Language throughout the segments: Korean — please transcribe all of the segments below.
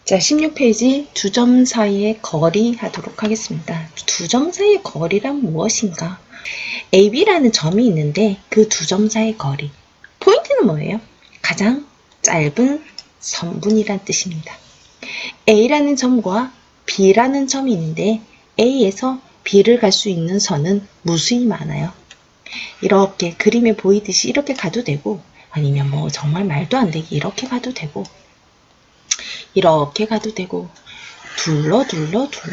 자, 16페이지 두 점 사이의 거리 하도록 하겠습니다. 두 점 사이의 거리란 무엇인가? AB라는 점이 있는데 그 두 점 사이의 거리. 포인트는 뭐예요? 가장 짧은 선분이란 뜻입니다. A라는 점과 B라는 점이 있는데 A에서 B를 갈 수 있는 선은 무수히 많아요. 이렇게 그림에 보이듯이 이렇게 가도 되고, 아니면 뭐 정말 말도 안 되게 이렇게 가도 되고, 이렇게 가도 되고, 둘러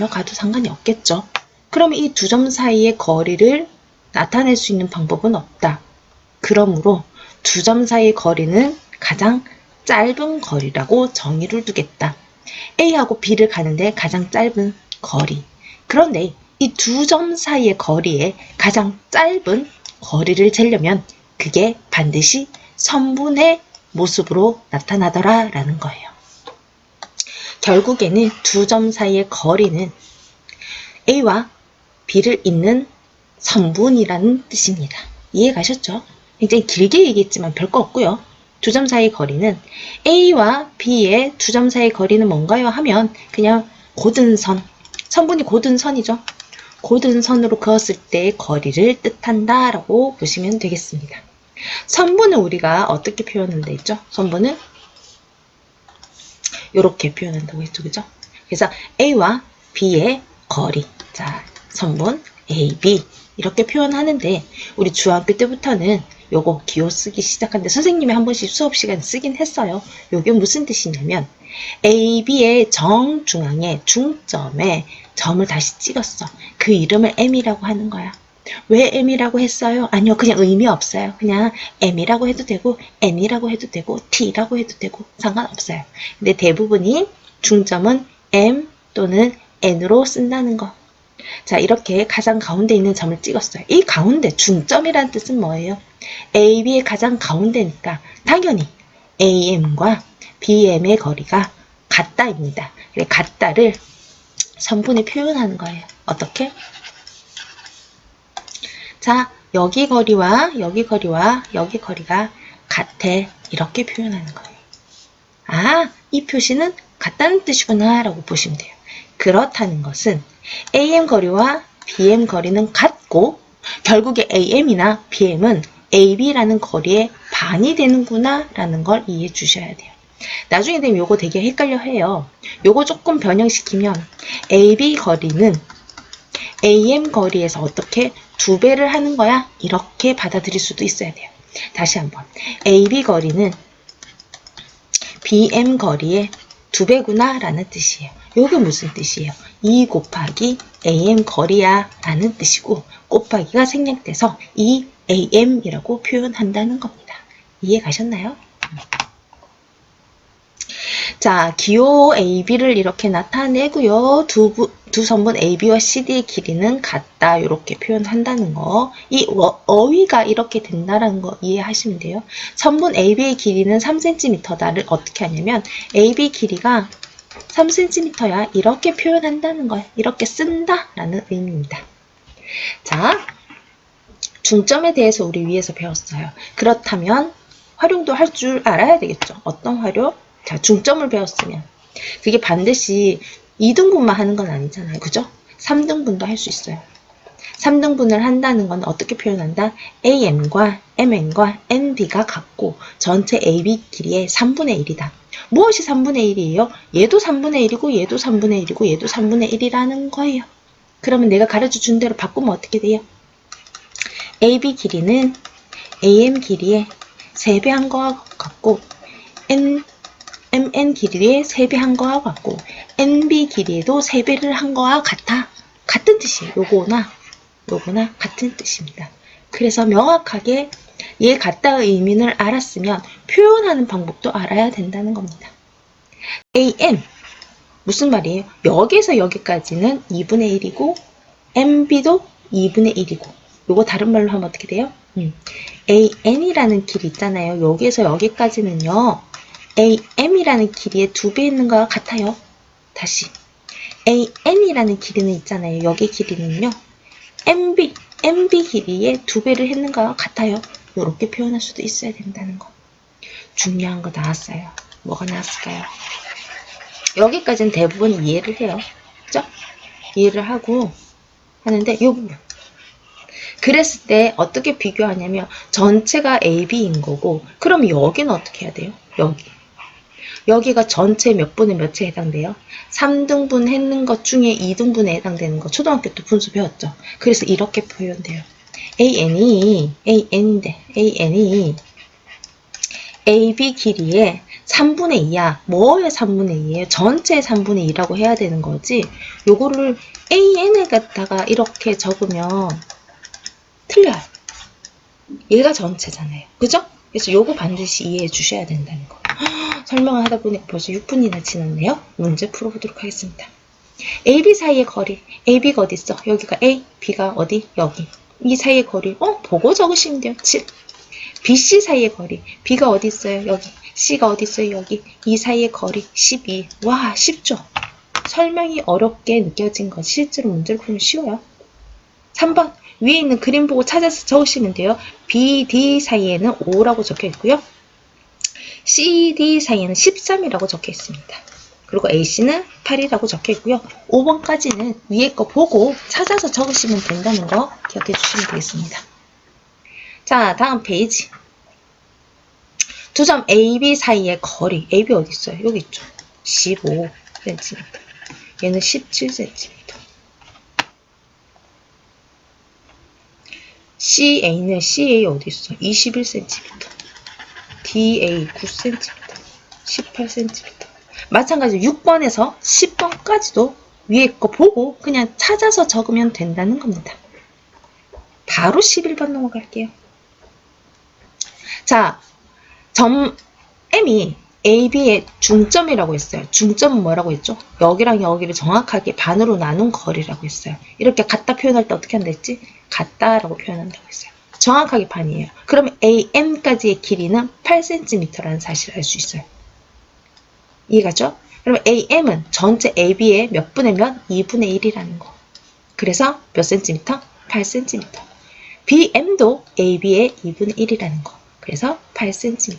가도 상관이 없겠죠. 그러면 이 두 점 사이의 거리를 나타낼 수 있는 방법은 없다. 그러므로 두 점 사이의 거리는 가장 짧은 거리라고 정의를 두겠다. A하고 B를 가는데 가장 짧은 거리. 그런데 이 두 점 사이의 거리에 가장 짧은 거리를 재려면 그게 반드시 선분의 모습으로 나타나더라 라는 거예요. 결국에는 두 점 사이의 거리는 A와 B를 잇는 선분이라는 뜻입니다. 이해 가셨죠? 굉장히 길게 얘기했지만 별거 없고요. 두 점 사이의 거리는 A와 B의 두 점 사이의 거리는 뭔가요? 하면 그냥 고든 선, 선분이 고든 선이죠. 고든 선으로 그었을 때의 거리를 뜻한다 라고 보시면 되겠습니다. 선분은 우리가 어떻게 표현한다 했죠? 선분은 이렇게 표현한다고 했죠. 그죠? 그래서 A와 B의 거리, 자, 선분 AB 이렇게 표현하는데 우리 중학교 때부터는 요거 기호 쓰기 시작하는데 선생님이 한 번씩 수업 시간에 쓰긴 했어요. 요게 무슨 뜻이냐면 AB의 정중앙에 중점에 점을 다시 찍었어. 그 이름을 M이라고 하는 거야. 왜 M이라고 했어요? 아니요, 그냥 의미 없어요. 그냥 M이라고 해도 되고 N이라고 해도 되고 T라고 해도 되고 상관없어요. 근데 대부분이 중점은 M 또는 N으로 쓴다는 거. 자, 이렇게 가장 가운데 있는 점을 찍었어요. 이 가운데, 중점이라는 뜻은 뭐예요? AB의 가장 가운데니까 당연히 AM과 BM의 거리가 같다입니다. 같다를 선분에 표현하는 거예요. 어떻게? 자, 여기 거리와 여기 거리와 여기 거리가 같아. 이렇게 표현하는 거예요. 아, 이 표시는 같다는 뜻이구나 라고 보시면 돼요. 그렇다는 것은 AM 거리와 BM 거리는 같고 결국에 AM이나 BM은 AB라는 거리의 반이 되는구나 라는 걸 이해해 주셔야 돼요. 나중에 되면 요거 되게 헷갈려 해요. 요거 조금 변형시키면 AB 거리는 AM 거리에서 어떻게 2배를 하는 거야? 이렇게 받아들일 수도 있어야 돼요. 다시 한번 AB 거리는 BM 거리의 2배구나 라는 뜻이에요. 요게 무슨 뜻이에요? 2 곱하기 AM 거리야 라는 뜻이고 곱하기가 생략돼서 2AM이라고 표현한다는 겁니다. 이해 가셨나요? 자, 기호 AB를 이렇게 나타내고요. 두 선분 AB와 CD의 길이는 같다. 이렇게 표현한다는 거. 이 어휘가 이렇게 된다는 거 이해하시면 돼요. 선분 AB의 길이는 3cm다를 어떻게 하냐면 AB 길이가 3cm야. 이렇게 표현한다는 거예요. 이렇게 쓴다라는 의미입니다. 자, 중점에 대해서 우리 위에서 배웠어요. 그렇다면 활용도 할 줄 알아야 되겠죠. 어떤 활용? 자, 중점을 배웠으면 그게 반드시 2등분만 하는 건 아니잖아요. 그죠? 3등분도 할 수 있어요. 3등분을 한다는 건 어떻게 표현한다? AM과 MN과 NB가 같고 전체 AB 길이의 3분의 1이다. 무엇이 3분의 1이에요? 얘도 3분의 1이고 얘도 3분의 1이고 얘도 3분의 1이라는 거예요. 그러면 내가 가르쳐준 대로 바꾸면 어떻게 돼요? AB 길이는 AM 길이의 3배 한 거와 같고 MN 길이의 3배 한 거와 같고 NB 길이에도 3배를 한 거와 같아. 같은 뜻이에요. 요거나 같은 뜻입니다. 그래서 명확하게 얘 같다의 의미를 알았으면 표현하는 방법도 알아야 된다는 겁니다. AM 무슨 말이에요? 여기서 여기까지는 2분의 1이고 MB도 2분의 1이고 요거 다른 말로 하면 어떻게 돼요? AN이라는 길이 있잖아요. 여기에서 여기까지는요. AM이라는 길이의 2배 있는 거와 같아요. 다시 AN이라는 길이는 있잖아요. 여기 길이는요. MB 길이의 2배를 했는 거와 같아요. 이렇게 표현할 수도 있어야 된다는 거. 중요한 거 나왔어요. 뭐가 나왔을까요? 여기까지는 대부분 이해를 해요. 그죠? 이해를 하고 하는데 이 부분. 그랬을 때 어떻게 비교하냐면 전체가 AB인 거고 그럼 여기는 어떻게 해야 돼요? 여기가 전체 몇 분의 몇에 해당돼요? 3등분 했는 것 중에 2등분에 해당되는 거 초등학교 때 분수 배웠죠? 그래서 이렇게 표현돼요. AN이 AB 길이의 3분의 2야. 뭐의 3분의 2예요? 전체의 3분의 2라고 해야 되는 거지. 요거를 AN을 갖다가 이렇게 적으면 틀려요. 얘가 전체잖아요. 그죠? 그래서 요거 반드시 이해해 주셔야 된다는 거. 설명을 하다 보니까 벌써 6분이나 지났네요. 문제 풀어보도록 하겠습니다. AB 사이의 거리. AB가 어디 있어? 여기가 A, B가 어디? 여기. 이 사이의 거리. 보고 적으시면 돼요. 7. BC 사이의 거리. B가 어디 있어요? 여기. C가 어디 있어요? 여기. 이 사이의 거리. 12. 와, 쉽죠? 설명이 어렵게 느껴진 건 실제로 문제를 풀면 쉬워요. 3번. 위에 있는 그림 보고 찾아서 적으시면 돼요. BD 사이에는 5라고 적혀 있고요. CD 사이에는 13이라고 적혀 있습니다. 그리고 AC는 8이라고 적혀 있고요. 5번까지는 위에 거 보고 찾아서 적으시면 된다는 거 기억해 주시면 되겠습니다. 자, 다음 페이지. 두 점 AB 사이의 거리. AB 어디 있어요? 여기 있죠. 15cm. 얘는 17cm. CA는 CA 어디 있어? 21cm. DA 9cm. 18cm. 마찬가지로 6번에서 10번까지도 위에 거 보고 그냥 찾아서 적으면 된다는 겁니다. 바로 11번 넘어갈게요. 자, 점 M이 AB의 중점이라고 했어요. 중점은 뭐라고 했죠? 여기랑 여기를 정확하게 반으로 나눈 거리라고 했어요. 이렇게 같다 표현할 때 어떻게 한다 했지? 같다라고 표현한다고 했어요. 정확하게 반이에요. 그러면 AM까지의 길이는 8cm라는 사실을 알 수 있어요. 이해가죠? 그러면 AM은 전체 AB의 몇 분의 몇? 2분의 1이라는 거. 그래서 몇 cm? 8cm. BM도 AB의 2분의 1이라는 거. 그래서 8cm.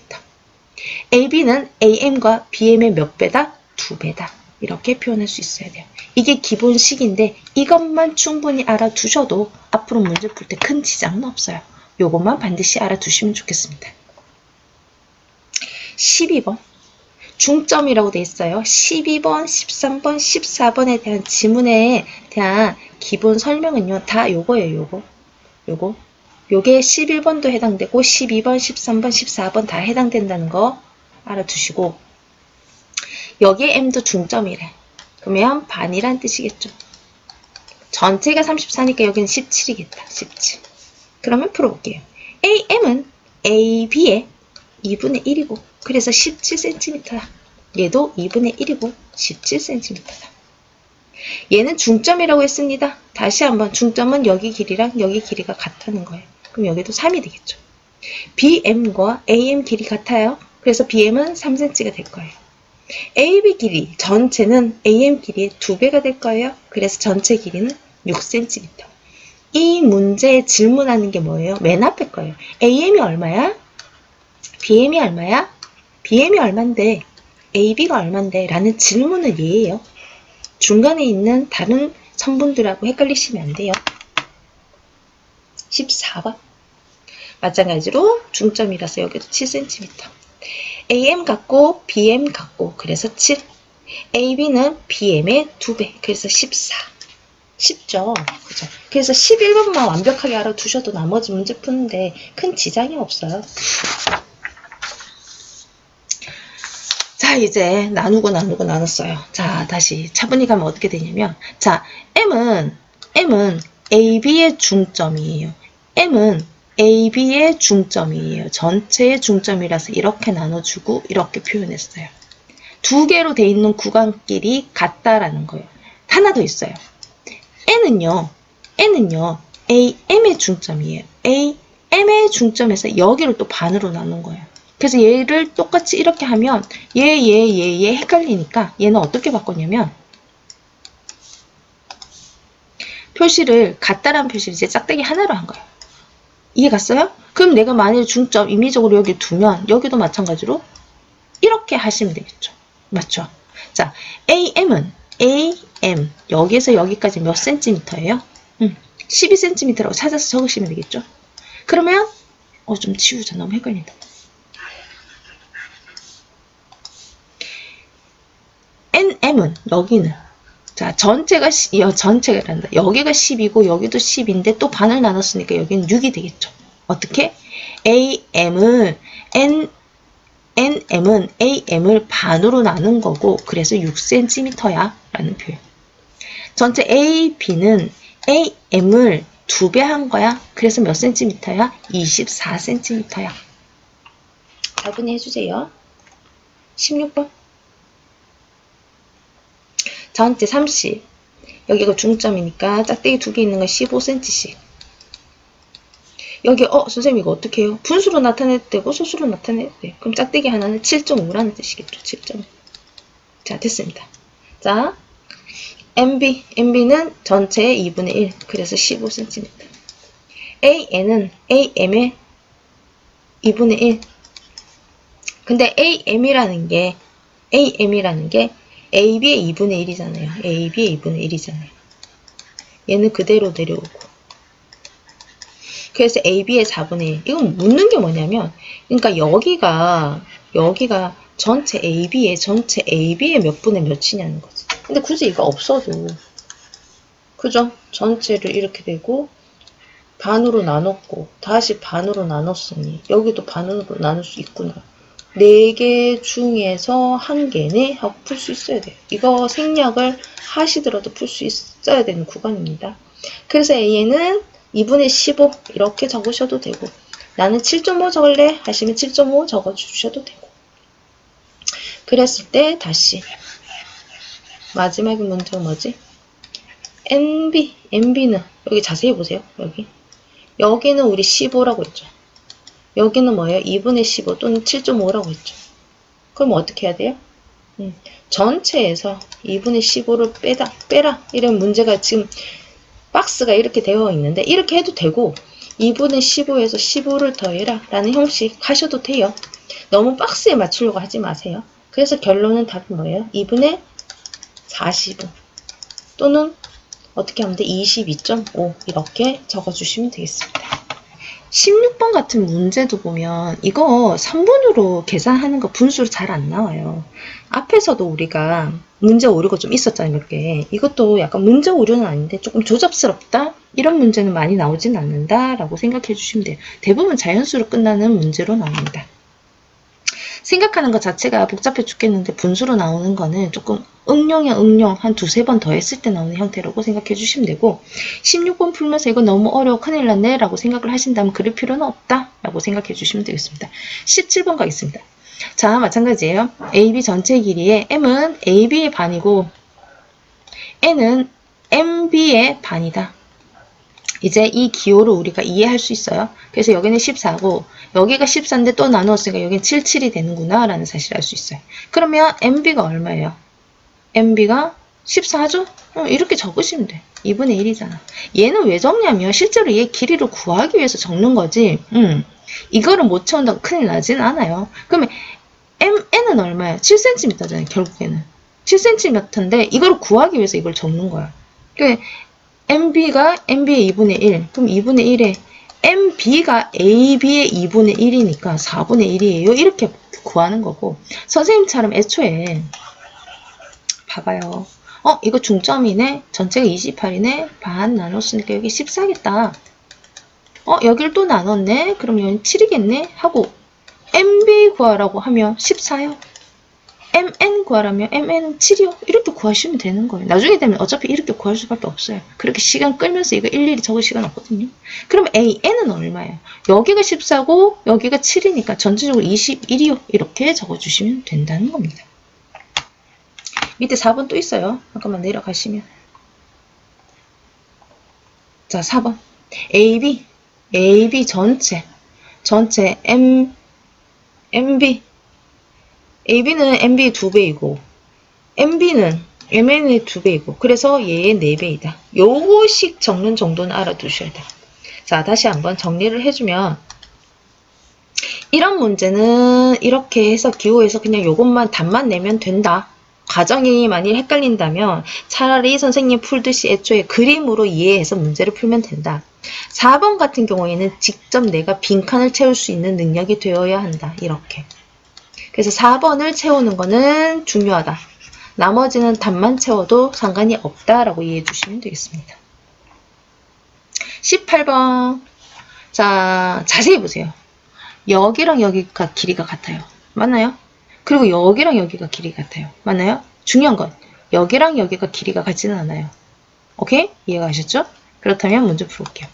AB는 AM과 BM의 몇 배다? 2배다. 이렇게 표현할 수 있어야 돼요. 이게 기본식인데 이것만 충분히 알아두셔도 앞으로 문제 풀 때 큰 지장은 없어요. 요것만 반드시 알아두시면 좋겠습니다. 12번. 중점이라고 되어 있어요. 12번, 13번, 14번에 대한 지문에 대한 기본 설명은요. 다 요거예요. 요게 11번도 해당되고 12번, 13번, 14번 다 해당된다는 거 알아두시고 여기에 M도 중점이래. 그러면 반이란 뜻이겠죠. 전체가 34니까 여기는 17이겠다. 17. 그러면 풀어볼게요. AM은 AB의 2분의 1이고 그래서 17cm다. 얘도 2분의 1이고 17cm다. 얘는 중점이라고 했습니다. 다시 한번 중점은 여기 길이랑 여기 길이가 같다는 거예요. 그럼 여기도 3이 되겠죠. BM과 AM 길이 같아요. 그래서 BM은 3cm가 될 거예요. AB 길이 전체는 AM 길이의 2배가 될 거예요. 그래서 전체 길이는 6cm. 이 문제에 질문하는 게 뭐예요? 맨 앞에 거예요. AM이 얼마야? BM이 얼마야? BM이 얼만데? AB가 얼만데? 라는 질문을 얘예요. 중간에 있는 다른 성분들하고 헷갈리시면 안 돼요. 14번. 마찬가지로 중점이라서 여기도 7cm. AM 같고 BM 같고 그래서 7. AB는 BM의 2배 그래서 14. 쉽죠? 그죠? 그래서 11번만 완벽하게 알아두셔도 나머지 문제 푸는데 큰 지장이 없어요. 자, 이제 나눴어요. 자, 다시 차분히 가면 어떻게 되냐면, 자, M은 AB의 중점이에요. M은 AB의 중점이에요. 전체의 중점이라서 이렇게 나눠주고 이렇게 표현했어요. 두 개로 돼 있는 구간끼리 같다라는 거예요. 하나 더 있어요. N은요, AM의 중점이에요. AM의 중점에서 여기를 또 반으로 나눈 거예요. 그래서 얘를 똑같이 이렇게 하면 얘 헷갈리니까 얘는 어떻게 바꿨냐면 표시를 같다라는 표시를 이제 짝대기 하나로 한 거예요. 이해 갔어요? 그럼 내가 만일 중점 임의적으로 여기 두면 여기도 마찬가지로 이렇게 하시면 되겠죠. 맞죠? 자, AM 여기에서 여기까지 몇 센티미터예요? 12cm라고 찾아서 적으시면 되겠죠. 그러면 좀 치우자. 너무 헷갈린다. NM은 여기는 자 전체가란다. 여기가 10이고 여기도 10인데 또 반을 나눴으니까 여기는 6이 되겠죠. 어떻게? NM은 AM을 반으로 나눈 거고 그래서 6cm야 라는 표현. 전체 AB는 AM을 2배 한 거야. 그래서 몇 cm야? 24cm야. 4분의 해주세요. 16번. 전체 30. 여기가 중점이니까 짝대기 2개 있는 건 15cm씩. 여기 선생님 이거 어떻게 해요? 분수로 나타내도 되고 소수로 나타내도 돼. 그럼 짝대기 하나는 7.5라는 뜻이겠죠. 7.5. 자, 됐습니다. 자, MB는 전체의 2분의 1. 그래서 15cm. AN은 AM의 2분의 1. 근데 AM이라는 게 AB의 2분의 1이잖아요. AB의 2분의 1이잖아요. 얘는 그대로 내려오고. 그래서 AB의 4분의 1. 이건 묻는 게 뭐냐면, 그러니까 여기가 전체 AB의 몇 분의 몇이냐는 거지. 근데 굳이 이거 없어도, 그죠? 전체를 이렇게 되고, 반으로 나눴고, 다시 반으로 나눴으니, 여기도 반으로 나눌 수 있구나. 4개 중에서 1개네? 하고 풀 수 있어야 돼요. 이거 생략을 하시더라도 풀 수 있어야 되는 구간입니다. 그래서 A는 2분의 15 이렇게 적으셔도 되고 나는 7.5 적을래? 하시면 7.5 적어주셔도 되고 그랬을 때 다시 마지막에 문제가 뭐지? NB는 여기 자세히 보세요. 여기는 우리 15라고 했죠. 여기는 뭐예요? 2분의 15 또는 7.5라고 했죠. 그럼 어떻게 해야 돼요? 전체에서 2분의 15를 빼라. 이런 문제가 지금 박스가 이렇게 되어 있는데 이렇게 해도 되고 2분의 15에서 15를 더해라 라는 형식 하셔도 돼요. 너무 박스에 맞추려고 하지 마세요. 그래서 결론은 답이 뭐예요? 2분의 45 또는 어떻게 하면 돼? 22.5 이렇게 적어주시면 되겠습니다. 16번 같은 문제도 보면 이거 3분으로 계산하는 거 분수로 잘 안 나와요. 앞에서도 우리가 문제 오류가 좀 있었잖아요. 몇 개. 이것도 약간 문제 오류는 아닌데 조금 조잡스럽다? 이런 문제는 많이 나오진 않는다 라고 생각해 주시면 돼요. 대부분 자연수로 끝나는 문제로 나옵니다. 생각하는 것 자체가 복잡해 죽겠는데 분수로 나오는 거는 조금 응용 한 2-3번 더 했을 때 나오는 형태라고 생각해 주시면 되고 16번 풀면서 이거 너무 어려워 큰일 났네 라고 생각을 하신다면 그럴 필요는 없다 라고 생각해 주시면 되겠습니다. 17번 가겠습니다. 자, 마찬가지예요. AB 전체 길이에 M은 AB의 반이고 N은 MB의 반이다. 이제 이 기호를 우리가 이해할 수 있어요. 그래서 여기는 14고 여기가 14인데 또 나누었으니까 여기는 77이 되는구나 라는 사실을 알 수 있어요. 그러면 MB가 얼마예요? MB가 14죠? 이렇게 적으시면 돼. 2분의 1이잖아. 얘는 왜 적냐면 실제로 얘 길이를 구하기 위해서 적는 거지. 이거를 못 채운다고 큰일 나진 않아요. 그러면 N은 얼마예요? 7cm잖아요. 결국에는. 7cm인데 이걸 구하기 위해서 이걸 적는 거야. 그러니까 MB가 MB의 2분의 1. 그럼 2분의 1에 MB가 AB의 2분의 1이니까 4분의 1이에요. 이렇게 구하는 거고 선생님처럼 애초에 봐봐요. 이거 중점이네. 전체가 28이네. 반 나눴으니까 여기 14겠다. 여기를 또 나눴네. 그럼 여기 7이겠네. 하고 MB 구하라고 하면 14요. MN 구하라면 MN은 7이요. 이렇게 구하시면 되는 거예요. 나중에 되면 어차피 이렇게 구할 수밖에 없어요. 그렇게 시간 끌면서 이거 일일이 적을 시간 없거든요. 그럼 AN은 얼마예요? 여기가 14고 여기가 7이니까 전체적으로 21이요. 이렇게 적어주시면 된다는 겁니다. 밑에 4번 또 있어요. 잠깐만 내려가시면. 자, 4번. AB 전체 MB AB는 MB의 2배이고 MB는 MN의 2배이고 그래서 얘의 4배이다. 요거씩 적는 정도는 알아두셔야 돼요. 자, 다시 한번 정리를 해주면 이런 문제는 이렇게 해서 기호에서 그냥 요것만 답만 내면 된다. 과정이 많이 헷갈린다면 차라리 선생님 풀듯이 애초에 그림으로 이해해서 문제를 풀면 된다. 4번 같은 경우에는 직접 내가 빈칸을 채울 수 있는 능력이 되어야 한다. 이렇게. 그래서 4번을 채우는 거는 중요하다. 나머지는 답만 채워도 상관이 없다라고 이해해 주시면 되겠습니다. 18번. 자, 자세히 보세요. 여기랑 여기가 길이가 같아요. 맞나요? 그리고 여기랑 여기가 길이가 같아요. 맞나요? 중요한 건 여기랑 여기가 길이가 같지는 않아요. 오케이? 이해가 가셨죠? 그렇다면 문제 풀어볼게요.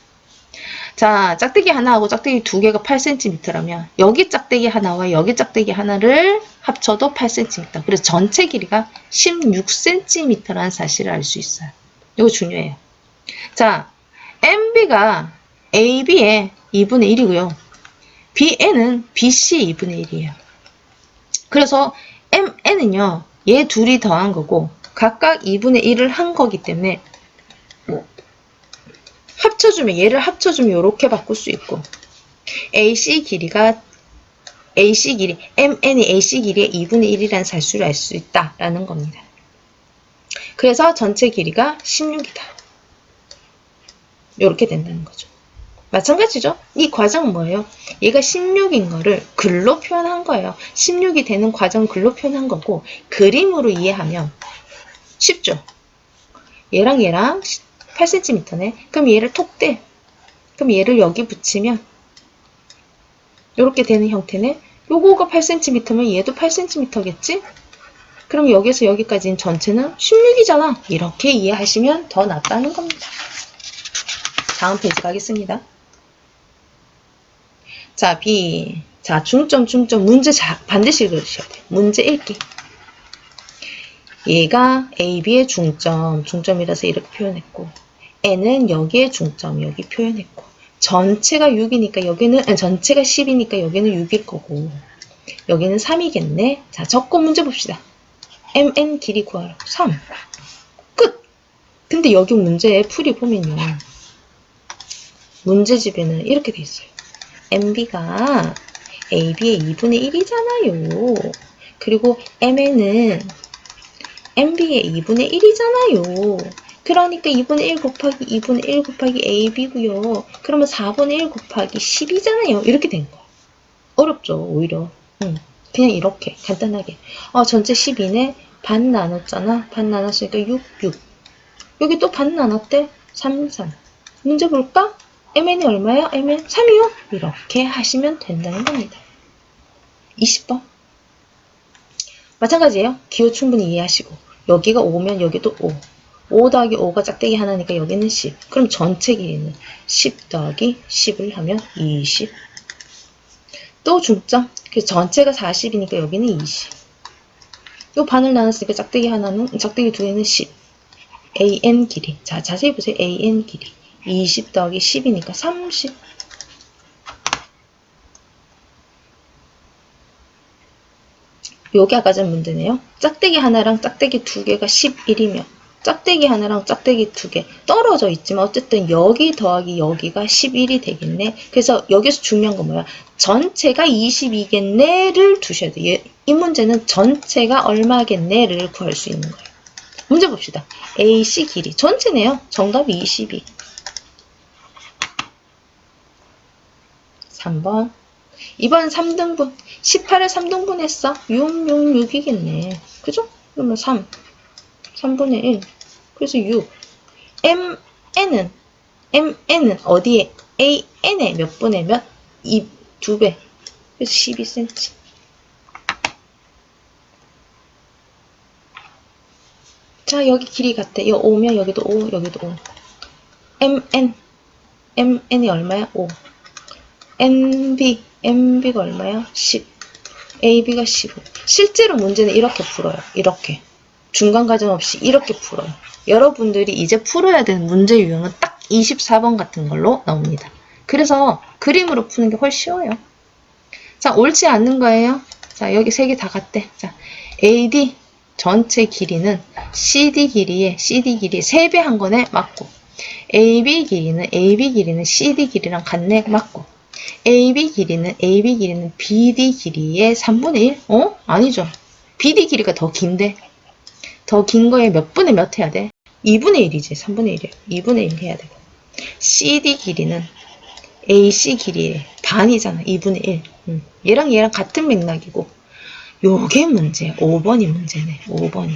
자, 짝대기 하나하고 짝대기 두 개가 8cm라면 여기 짝대기 하나와 여기 짝대기 하나를 합쳐도 8cm. 그래서 전체 길이가 16cm라는 사실을 알 수 있어요. 이거 중요해요. 자, MB가 AB의 2분의 1이고요. BN은 BC의 2분의 1이에요. 그래서 MN은요, 얘 둘이 더한 거고 각각 2분의 1을 한 거기 때문에 합쳐주면 얘를 합쳐주면 이렇게 바꿀 수 있고 AC 길이가 AC 길이 MN이 AC 길이의 2분의 1이라는 사실을 알 수 있다라는 겁니다. 그래서 전체 길이가 16이다. 이렇게 된다는 거죠. 마찬가지죠. 이 과정은 뭐예요? 얘가 16인 거를 글로 표현한 거예요. 16이 되는 과정을 글로 표현한 거고 그림으로 이해하면 쉽죠. 얘랑 얘랑 8cm네. 그럼 얘를 톡 떼. 그럼 얘를 여기 붙이면 이렇게 되는 형태네. 요거가 8cm면 얘도 8cm겠지? 그럼 여기서 여기까지는 전체는 16이잖아. 이렇게 이해하시면 더 낫다는 겁니다. 다음 페이지 가겠습니다. 자, B. 자, 중점. 문제 반드시 읽으셔야 돼요. 문제 읽기. 얘가 AB의 중점이라서 이렇게 표현했고, N은 여기에 중점, 여기 표현했고, 전체가 6이니까 여기는, 전체가 10이니까 여기는 6일 거고, 여기는 3이겠네. 자, 적고 문제 봅시다. MN 길이 구하라. 3. 끝! 근데 여기 문제에 풀이 보면요. 문제집에는 이렇게 돼 있어요. MB가 AB의 2분의 1이잖아요. 그리고 MN은 MB의 2분의 1이잖아요. 그러니까 2분의 1 곱하기 2분의 1 곱하기 AB고요. 그러면 4분의 1 곱하기 10이잖아요. 이렇게 된 거야. 어렵죠, 오히려. 그냥 이렇게 간단하게. 전체 12네. 반 나눴잖아. 반 나눴으니까 6. 여기 또 반 나눴대. 3. 문제 볼까? MN이 얼마야? MN 3이요? 이렇게 하시면 된다는 겁니다. 20번. 마찬가지예요. 기호 충분히 이해하시고 여기가 5면 여기도 5. 5 더하기 5가 짝대기 하나니까 여기는 10. 그럼 전체 길이는 10 더하기 10을 하면 20. 또 중점. 그래서 전체가 40이니까 여기는 20. 요 반을 나눴으니까 짝대기 두 개는 10. AN 길이. 자, 자세히 보세요. AN 길이. 20 더하기 10이니까 30. 요게 아까 전 문제네요. 짝대기 하나랑 짝대기 두 개가 11이면 짝대기 하나랑 짝대기 두 개 떨어져 있지만 어쨌든 여기 더하기 여기가 11이 되겠네. 그래서 여기서 중요한 건 뭐야? 전체가 22겠네를 두셔야 돼요. 이 문제는 전체가 얼마겠네를 구할 수 있는 거예요. 문제 봅시다. AC 길이 전체네요. 정답이 22. 3번. 이번 3등분. 18을 3등분 했어. 6이겠네. 그죠? 그러면 3분의 1. 그래서 6. MN은 어디에? AN에 몇 분의 몇? 2배. 그래서 12cm. 자, 여기 길이 같아. 이 5면 여기도 5, 여기도 5. MN이 얼마야? 5. MB가 얼마야? 10. AB가 15. 실제로 문제는 이렇게 풀어요. 이렇게. 중간 과정 없이 이렇게 풀어요. 여러분들이 이제 풀어야 되는 문제 유형은 딱 24번 같은 걸로 나옵니다. 그래서 그림으로 푸는 게 훨씬 쉬워요. 자, 옳지 않는 거예요. 자, 여기 세 개 다 같대. 자, AD 전체 길이는 CD 길이의 3배 한 거네. 맞고. AB 길이는 CD 길이랑 같네. 맞고. AB 길이는 BD 길이의 3분의 1? 아니죠. BD 길이가 더 긴데. 더 긴 거에 몇 분의 몇 해야 돼? 2분의 1이지. 3분의 1이야. 2분의 1 해야 되고. CD 길이는 AC 길이의 반이잖아. 2분의 1. 얘랑 얘랑 같은 맥락이고. 요게 문제. 5번이 문제네. 5번이.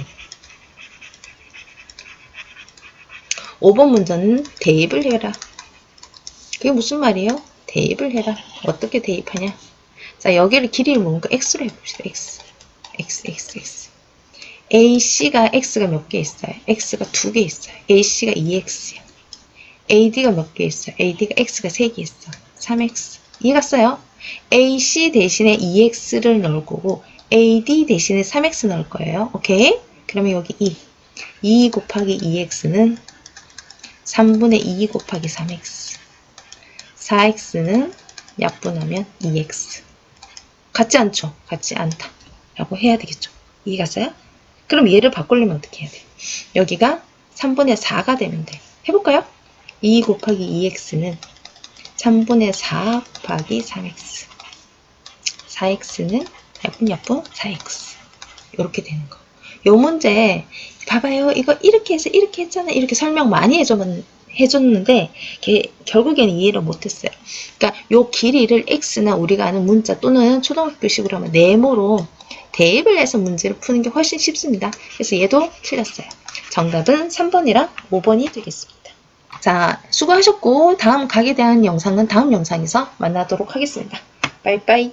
5번 문제는 대입을 해라. 그게 무슨 말이에요? 대입을 해라. 어떻게 대입하냐? 자, 여기를 길이를 모으니까 x로 해봅시다. x. AC가 x가 몇 개 있어요? x가 2개 있어요. AC가 2x야. AD가 몇 개 있어요? AD가 x가 3개 있어. 3x. 이해갔어요? AC 대신에 2x를 넣을 거고 AD 대신에 3x 넣을 거예요. 오케이? 그러면 여기 2 곱하기 2x는 3분의 2 곱하기 3x. 4x는 약분하면 2x. 같지 않죠? 같지 않다. 라고 해야 되겠죠? 이해갔어요? 그럼 얘를 바꾸려면 어떻게 해야 돼? 여기가 3분의 4가 되면 돼. 해볼까요? 2 곱하기 2x는 3분의 4 곱하기 3x. 4x는 약분 4x. 이렇게 되는 거. 요 문제 봐봐요. 이거 이렇게 해서 이렇게 했잖아요. 이렇게 설명 많이 해줬는데 결국에는 이해를 못했어요. 그러니까 요 길이를 x나 우리가 아는 문자 또는 초등학교식으로 하면 네모로 대입을 해서 문제를 푸는 게 훨씬 쉽습니다. 그래서 얘도 틀렸어요. 정답은 3번이랑 5번이 되겠습니다. 자, 수고하셨고 다음 각에 대한 영상은 다음 영상에서 만나도록 하겠습니다. 빠이빠이.